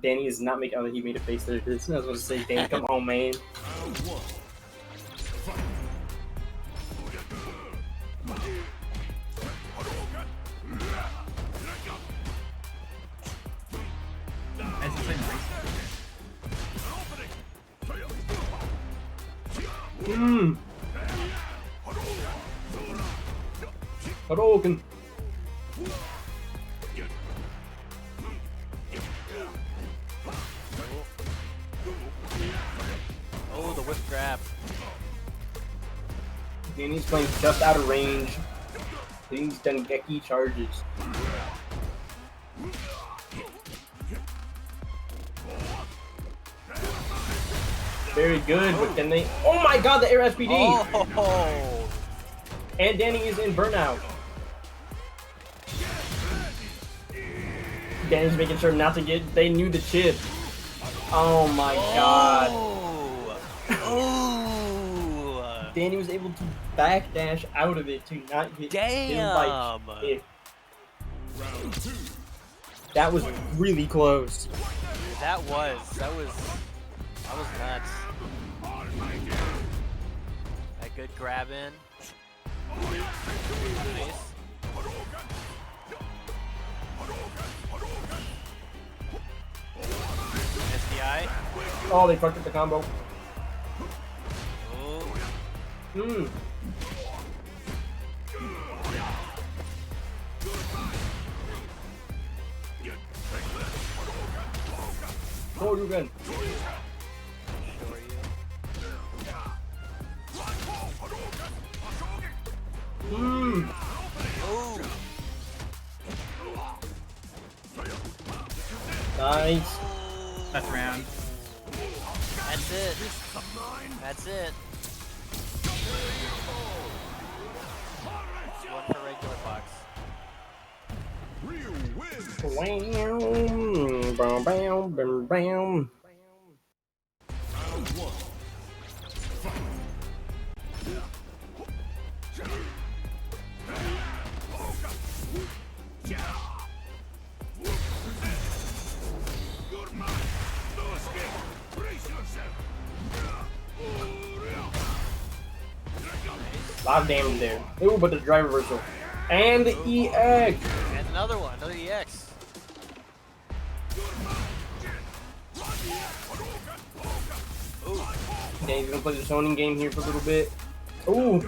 Danny is not making. Oh, he made a face there. I was going to say, Danny, come on, man. Hadouken. Oh, the whip grab. Danny's playing just out of range. He's done Geki charges. Very good, but can they? Oh my God, the air SPD! Oh. And Danny is in burnout. Danny's making sure not to get. They knew the chip. Oh my God. Oh. Danny was able to backdash out of it to not get hit by chip. That was really close. That was nuts. That good grab in. Nice. SDI. Oh, they fucked up the combo. Oh. Oh, you again. Oh. Nice. That's round. That's it. That's it. One for RegularBox. Bam, bam, bam, bam. A lot of damage there. Ooh, but the drive reversal. And the EX! And another one, another EX. Ooh. Okay, he's gonna play the zoning game here for a little bit. Ooh!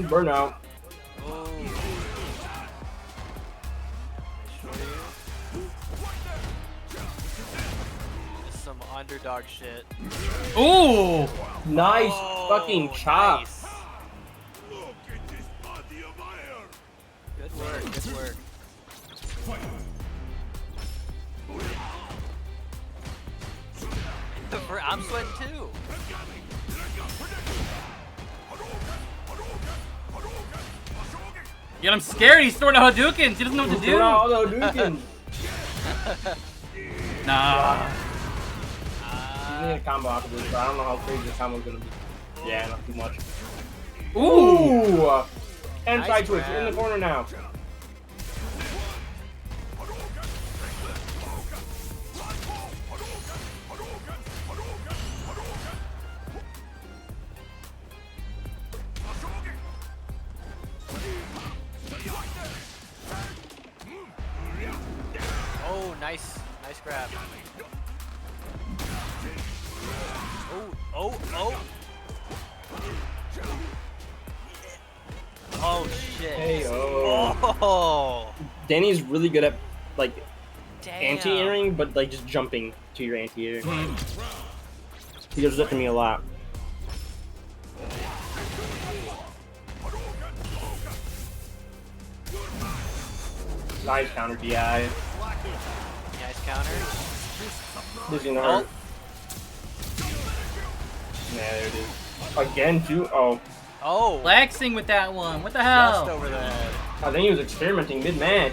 Burnout. Some underdog shit. Ooh! Nice fucking chop. Nice. Good work, good work. I'm sweating too. Get him scared, he's throwing out Hadoukens, he doesn't know what to do. All the Hadoukens. Nah. You need a combo after this, but I don't know how crazy this combo's gonna be. Yeah, not too much. Ooh! And Nice side switch grab. in the corner now. Oh, nice grab. Oh. Oh shit. Hey, oh. Oh. Danny's really good at like Damn. anti-airing, but like just jumping to your anti-air. He does that to me a lot. Nice counter DI. Nice counter. Dizzy in the heart. Yeah, there it is. Again, too. Oh. Oh. Flexing with that one. What the Just hell? over the head. I think he was experimenting mid-match.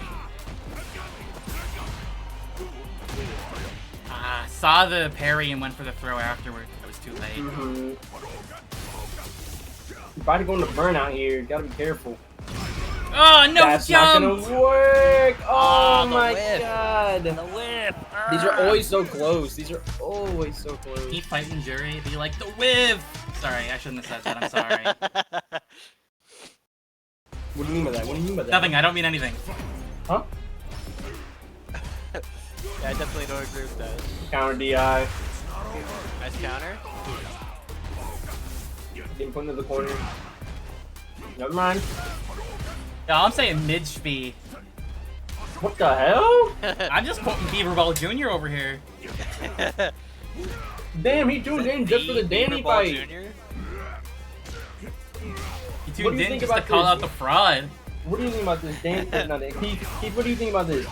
Ah, saw the parry and went for the throw afterward. It was too late. You're about to go into burnout here. You gotta be careful. Oh, no That's not jump! gonna work. Oh the my whip. god. The whip. These are always so close. These are always so close. He fighting Jury, be like, the whip! Sorry, I shouldn't have said that, I'm sorry. What do you mean by that? What do you mean by that? Nothing, I don't mean anything. Huh? Yeah, I definitely don't agree with that. Counter DI. Nice counter. Getting put into the corner. Never mind. Yeah, I'm saying mid-spee. What the hell? I'm just quoting Beaverball Jr. over here. Damn, he tuned in just for the Danny Beaverball fight. Jr.? He What do tuned you in think just to about call this? out the fraud. What do you think about this, Dan? No, Keith, what do you think about this?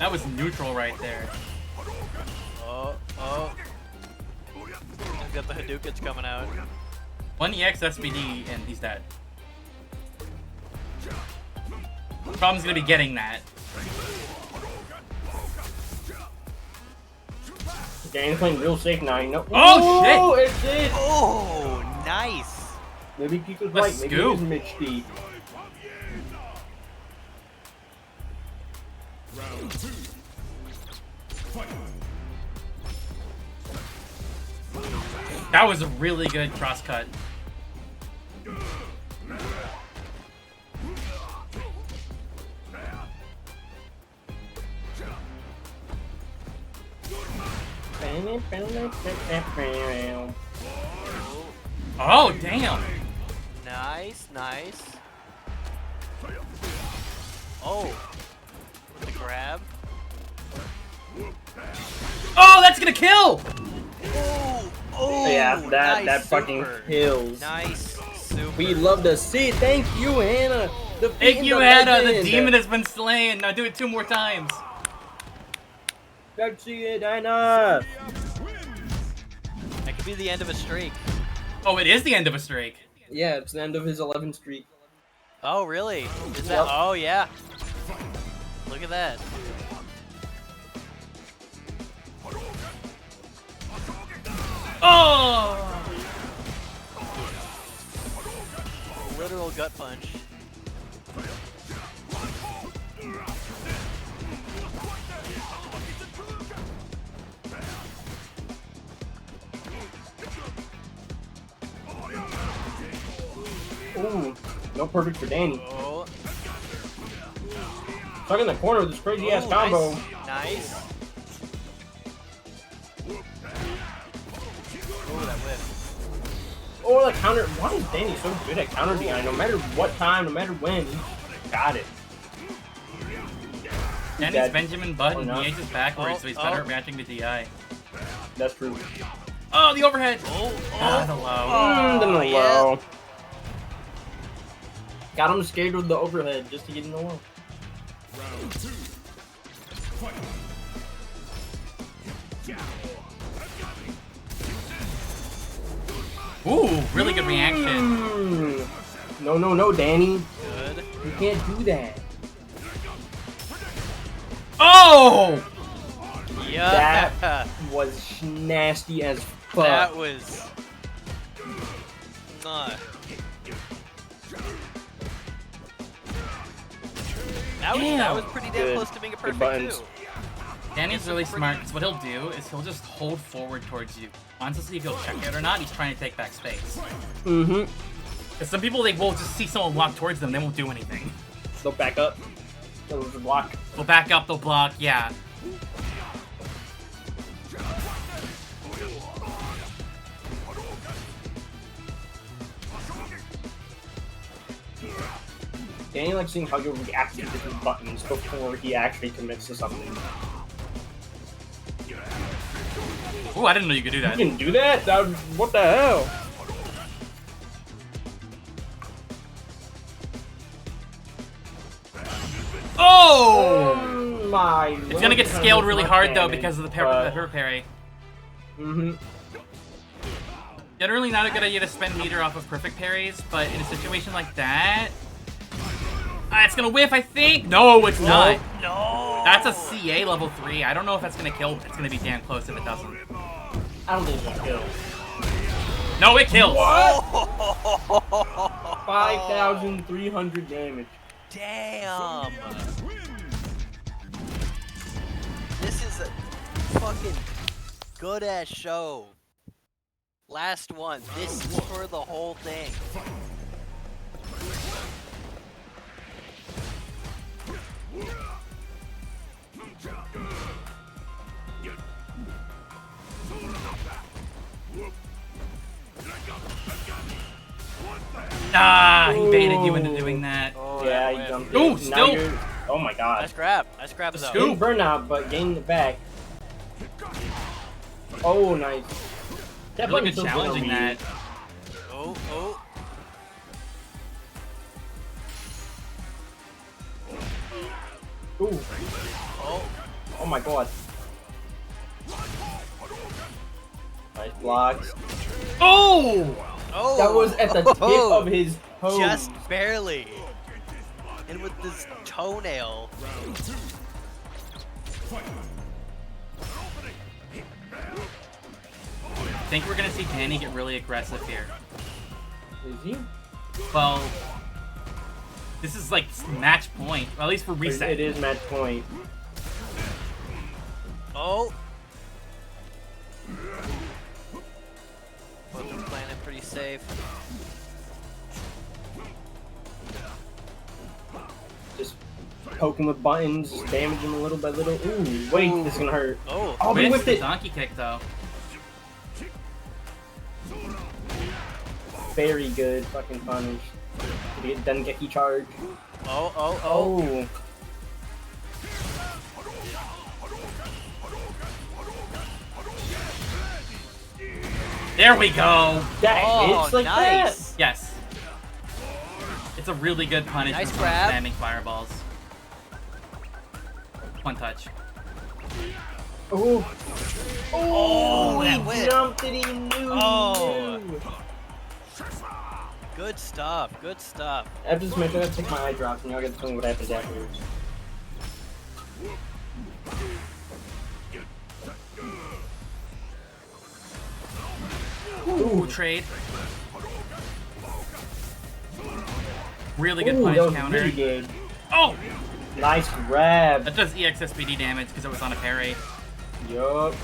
That was neutral right there. Oh. He's got the Hadoukens coming out. 1EX SPD and he's dead. Problem's gonna be getting that. Dan's playing real safe now, you know? Oh, shit! It did! Oh, nice. Maybe Keith was The right. Maybe it scoop. is Mitch Steve. That was a really good cross cut. Oh, damn. Nice. Oh. With the grab. Oh, that's gonna kill! Oh, Yeah, that nice fucking super. kills. Nice super. We love to see it. Thank you, Hannah. Thank you, Hannah. The demon has been slain. Now do it 2 more times. Let's see it, Hannah. That could be the end of a streak. Oh, it is the end of a streak. Yeah, it's the end of his 11th streak. Oh, really? Is that? Yep. Oh, yeah. Look at that. Oh! Literal gut punch. Ooh, no perfect for Danny. Oh. Stuck in the corner with this crazy ass Ooh, combo. Nice. Oh, that whip. Or like counter. Why is Danny so good at counter DI? No matter what time, no matter when, he got it. Danny's dead. Benjamin Button. Or not. He ages backwards, so he's better Oh. at matching the DI. That's true. Oh, the overhead! Oh, Ah, the low. The yeah. low. Got him scared with the overhead just to get in the low. Ooh, really good reaction. No, Danny. Good. You can't do that. Oh! Yeah. That was nasty as fuck. That was. That was pretty damn Good. close to being a Good perfect buttons. too. Danny's really smart, because what he'll do is he'll just hold forward towards you. Wants to see if you'll check it or not, he's trying to take back space. Mm-hmm. Because some people, they will just see someone walk towards them, they won't do anything. They'll back up. They'll block. They'll back up, they'll block, yeah. Danny likes seeing how you'll react to different buttons before he actually commits to something. Ooh, I didn't know you could do that. You can do that? What the hell? Oh! My It's gonna get scaled really hard though because of the pepper parry. Mm-hmm. Generally not a good idea to spend meter off of perfect parries, but in a situation like that, It's gonna whiff, I think. No, it's not. No. That's a CA level 3. I don't know if that's gonna kill. It's gonna be damn close if it doesn't. I don't think it's gonna kill. No, it kills. What? 5,300 damage. Damn. This is a fucking good ass show. Last one. This is for the whole thing. Ah, he baited you into doing that. Oh, Yeah, that you jumped Ooh, in. still. Now you're... Oh my god. Nice grab. Nice grab though. Scoop. Getting burnout, but gaining it back. Oh, nice. That Really button's good so challenging on that. Oh, oh. Ooh. Oh. Oh my god. Nice blocks. Oh! Oh. That was at the tip of his toe. Just barely. And with this toenail. I think we're gonna see Danny get really aggressive here. Is he? Well, this is like match point, or at least for reset. It is match point. Oh. Both are playing it pretty safe. Just poke him with buttons, just damage him a little by little. Ooh, wait, Ooh. this is gonna hurt. Oh. Oh, he Missed whipped the it. donkey kick though. Very good fucking punish. Did he get Dengeki charge? Oh, oh, oh. Oh. There we go. That Oh, hits like nice. Yes. It's a really good punishment Nice for grab. spamming fireballs. One touch. that. Ooh. Oh, he that whip. jumped it, he knew. Oh. He knew. Good stuff. Good stuff. After this match, I gotta take my eye drops and y'all get to tell me what happens afterwards. Ooh, trade. Really good Ooh, punish that was counter. really good. Oh! Nice grab. That does EX SPD damage because it was on a parry. Yup.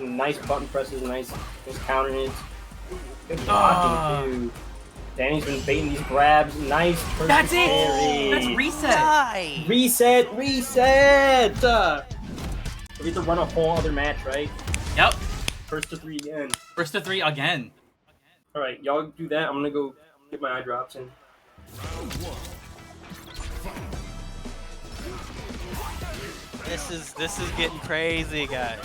Nice button presses, nice counter hits. Good blocking too. Danny's been baiting these grabs. Nice perfect That's it! parry. That's reset! Nice. Reset, reset! We get to run a whole other match, right? Yep. First to 3 again. First to 3 again. Alright, y'all do that. I'm gonna go get my eye drops in. This is getting crazy, guys.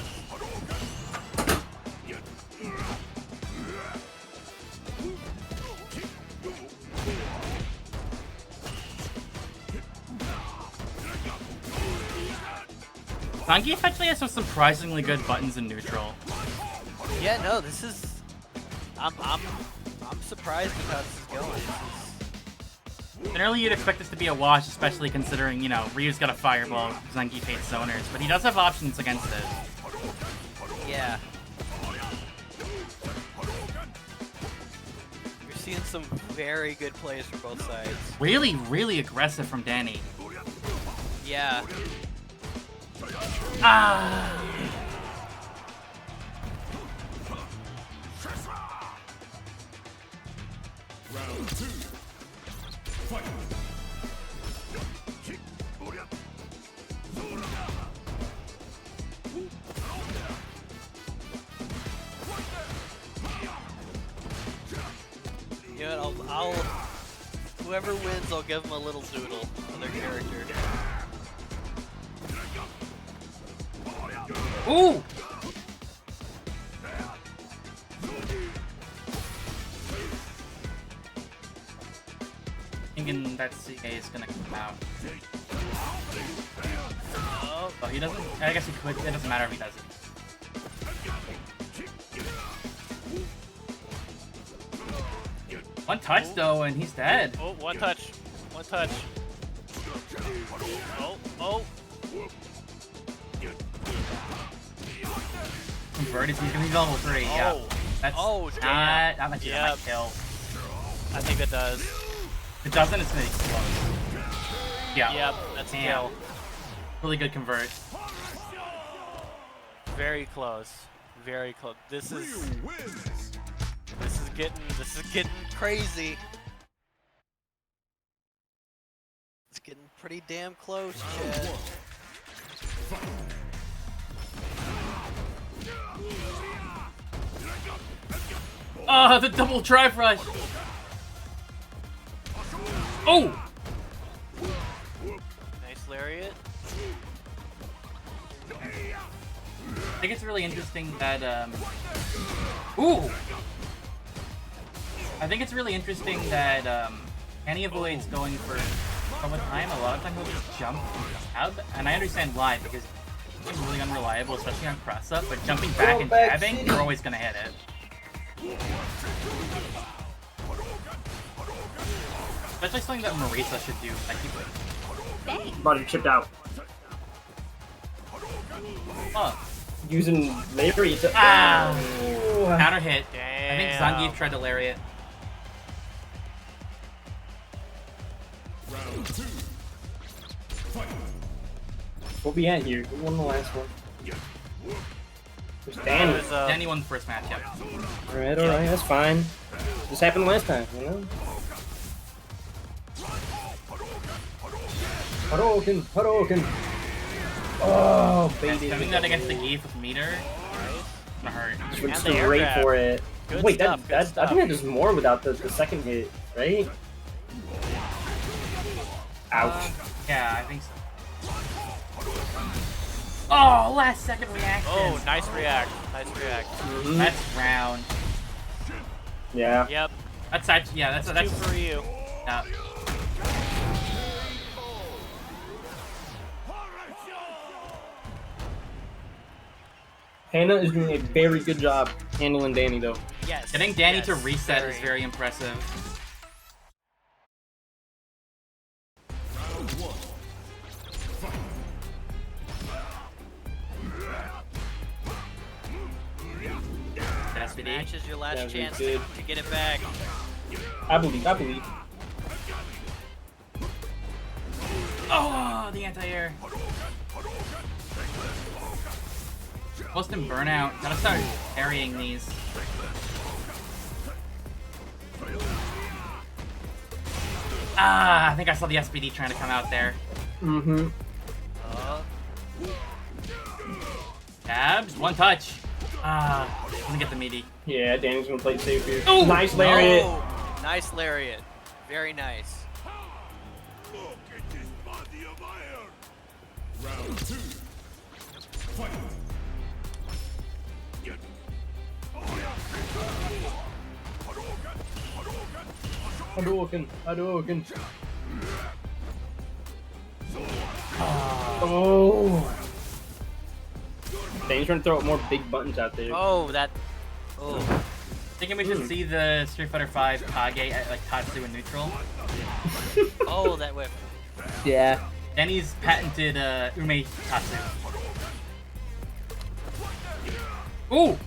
Zangief actually has some surprisingly good buttons in neutral. Yeah, no, this is. I'm surprised with how this is going. Generally, you'd expect this to be a wash, especially considering, you know, Ryu's got a fireball, Zangief hates zoners, but he does have options against it. Yeah. You're seeing some very good plays from both sides. Really, really aggressive from Danny. Yeah. Ah! You know what, I'll whoever wins, I'll give them a little doodle of their character. Ooh! Thinking that CK is gonna come out. Oh, he doesn't. I guess he could. It doesn't matter if he doesn't. One touch though, and he's dead. Oh, one touch. One touch. Oh. Converted, he's gonna be level 3. Yeah. That's damn. not much of a kill. I think it does. If it doesn't, it's gonna be close. Yeah. Yep, that's a kill. Really good convert. Very close. Very close. This is getting crazy. It's getting pretty damn close, Chad. Oh, the double drive rush. Oh! Nice lariat. I think it's really interesting that, ooh! I think it's really interesting that, Kenny avoids going for some of the time. A lot of time he'll just jump and jab, and I understand why, because it's really unreliable, especially on cross-up, but jumping back and jabbing, you're always gonna hit it. Especially something that Marisa should do. I keep Body chipped out. Oh. Using lariat to Counter hit. Damn. I think Zangief tried to lariat. What we at here? Who won the last one? There's Danny. Danny won the first match, yeah. Alright, that's fine. This happened last time, you know? Hadouken! Oh, baby. Doing that against the Geef with meter. Gonna hurt. Just went straight for it. Good Wait, stuff, I think that does more without the second hit, right? Ouch. Yeah, I think so. Oh, last second reaction. Oh, nice react. Nice react. That's round. Yeah. Yep. That's actually, yeah, that's two for you. Yeah. Hannah is doing a very good job handling Danny, though. Yes. Getting Danny to reset is very impressive. Match is your last chance to get it back. I believe. Oh, the anti-air. Most in burnout. Gotta start parrying these. I think I saw the SPD trying to come out there. Mm-hmm. Tabs, one touch. Doesn't get the meaty. Yeah, Danny's gonna play it safe here. Ooh, nice lariat. Oh, nice lariat. Very nice. Round 2. Fight. Hadouken. Oh. Danny's trying to throw more big buttons out there. Oh, that. Oh. Thinking we should see the Street Fighter V Kage at like Tatsu in neutral. Oh, that whip. Yeah. Danny's patented Ume Tatsu. Ooh!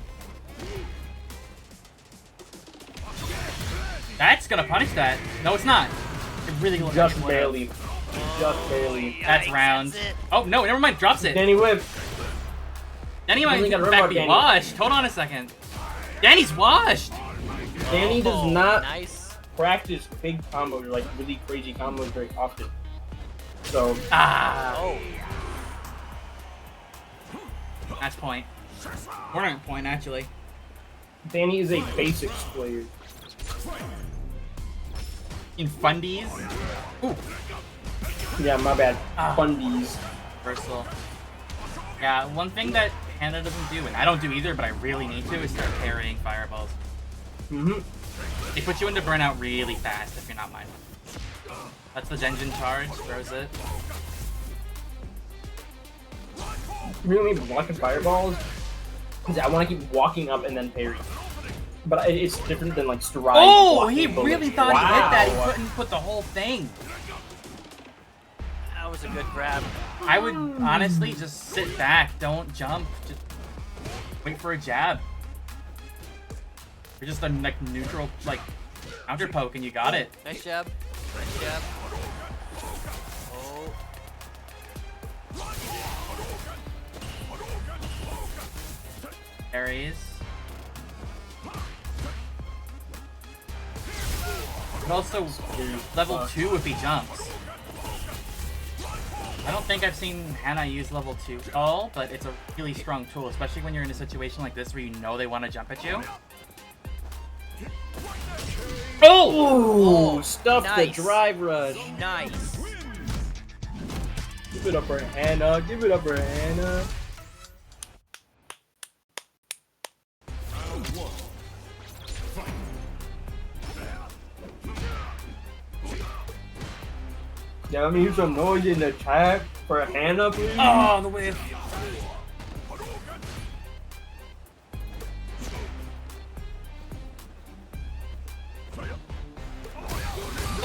That's gonna punish that. No, it's not. It really looks Just like barely. Just barely. That's round. Oh, no, never mind. Drops it. Danny whip. Danny might Only in got fact remark, be Danny. washed. Hold on a second. Danny's washed! Danny does not Nice. practice big combos, or like really crazy combos very often. So, Oh. Match point. Tournament point, actually. Danny is a basics player. In fundies. Ooh. Yeah, my bad. Fundies. Versatile. Yeah, one thing that Hannah doesn't do, and I don't do either, but I really need to, is start parrying fireballs. Mm-hmm. They put you into burnout really fast if you're not mindful. That's the Genjin charge, throws it. Really blocking fireballs because I want to keep walking up and then parry. But it's different than like stride. Oh, blocking he bullets. really thought he hit that. He Wow. couldn't put the whole thing. That was a good grab. I would honestly just sit back, don't jump, just wait for a jab. Or just a like neutral like counter poke and you got it. Nice jab. Nice jab. Oh. Parries. But also level 2 if he jumps. I don't think I've seen Hana use level 2 at all, but it's a really strong tool, especially when you're in a situation like this where you know they want to jump at you. Oh! Stuff nice. the drive rush. Nice. Give it up for Hannah. Give it up for Hannah. Yeah, let me hear some noise in the chat for Hannah, please. Oh, the whiff.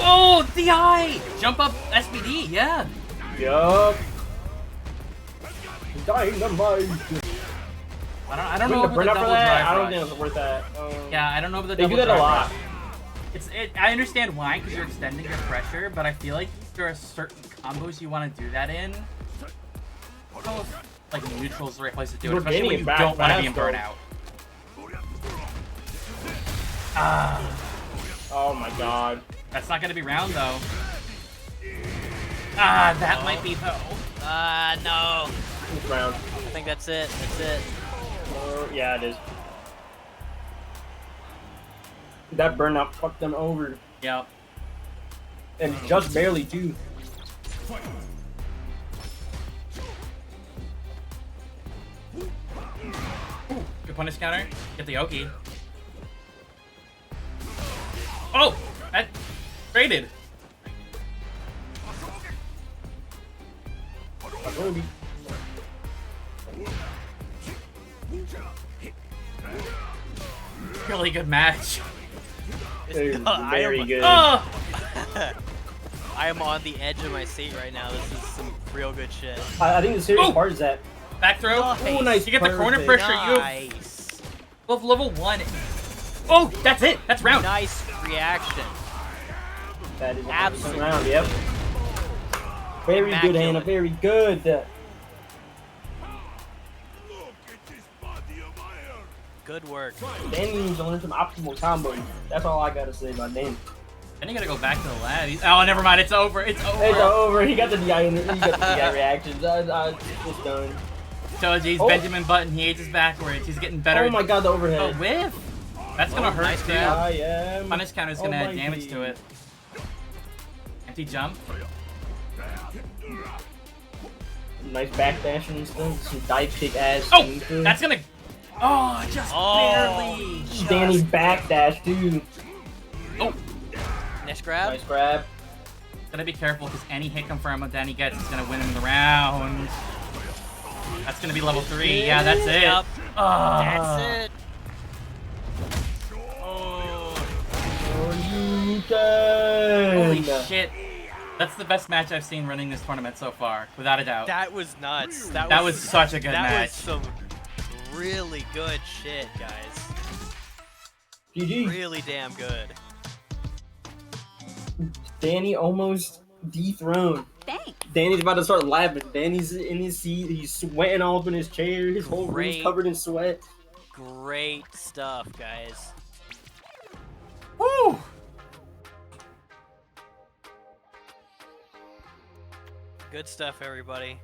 Oh, DI! Jump up SBD, yeah. Yup. Dynamite. I don't know Wouldn't about the the burn up double for that? drive I don't rush. think it's worth that. Yeah, I don't know about the They double do that a drive lot. rush. I understand why, because you're extending your pressure, but I feel like there are certain combos you want to do that in. I don't know if, like, neutral is the right place to do it, We're especially when getting you it back don't want to be in fast, burnout. Ah, Oh my god. that's not going to be round, though. Ah, that might be, though. No. This round. I think that's it. That's it. Yeah, it is. That burnout fucked them over. Yep. And just barely, too. Good punish counter. Get the Oki. Oh! That traded. Really good match. Very I good. Oh! am on the edge of my seat right now. This is some real good shit. I think the serious Oh! part is that. Back throw. Nice. Oh, nice. You get the corner Perfect. pressure. You Nice. have level 1. Oh, that's it. That's round. Nice reaction. That is Absolutely. round. Yep. Very good, Immaculate. Hannah. Very good. Good work. Danny needs to learn some optimal combos. That's all I gotta say about Danny. Then you gotta go back to the lab. Oh, never mind. It's over. It's over. It's over. He got the DI. He got the DI reactions. It's done. Toji's Oh. Benjamin Button. He ages backwards. He's getting better. Oh my god, the Oh, overhead. whiff. That's gonna hurt nice too. grab. I am. Punish counter's gonna add damage to almighty. it. Empty jump. Nice backdash and stuff. Some dive kick ass. Oh, sneaker. that's gonna. Oh, just barely. Danny backdash too. Oh, Nice grab. Nice grab. gotta be careful because any hit confirm that Danny gets is gonna win him the round. That's gonna be level 3. Yeah, that's it. Yep. Ah. That's it. Oh. Holy shit. That's the best match I've seen running this tournament so far, without a doubt. That was nuts. That was such a good that match. was some really good shit, guys. GG. Really damn good. Danny almost dethroned. Thanks. Danny's about to start laughing. Danny's in his seat. He's sweating all up in his chair. His whole room's Great. covered in sweat. Great stuff, guys. Woo! Good stuff, everybody.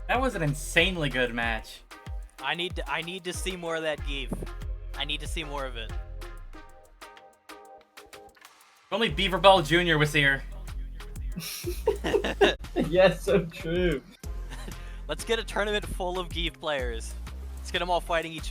That was an insanely good match. I need to see more of that Give. I need to see more of it. If only Beaver Ball Jr. was here. Yes, so true. Let's get a tournament full of Give players. Let's get them all fighting each other.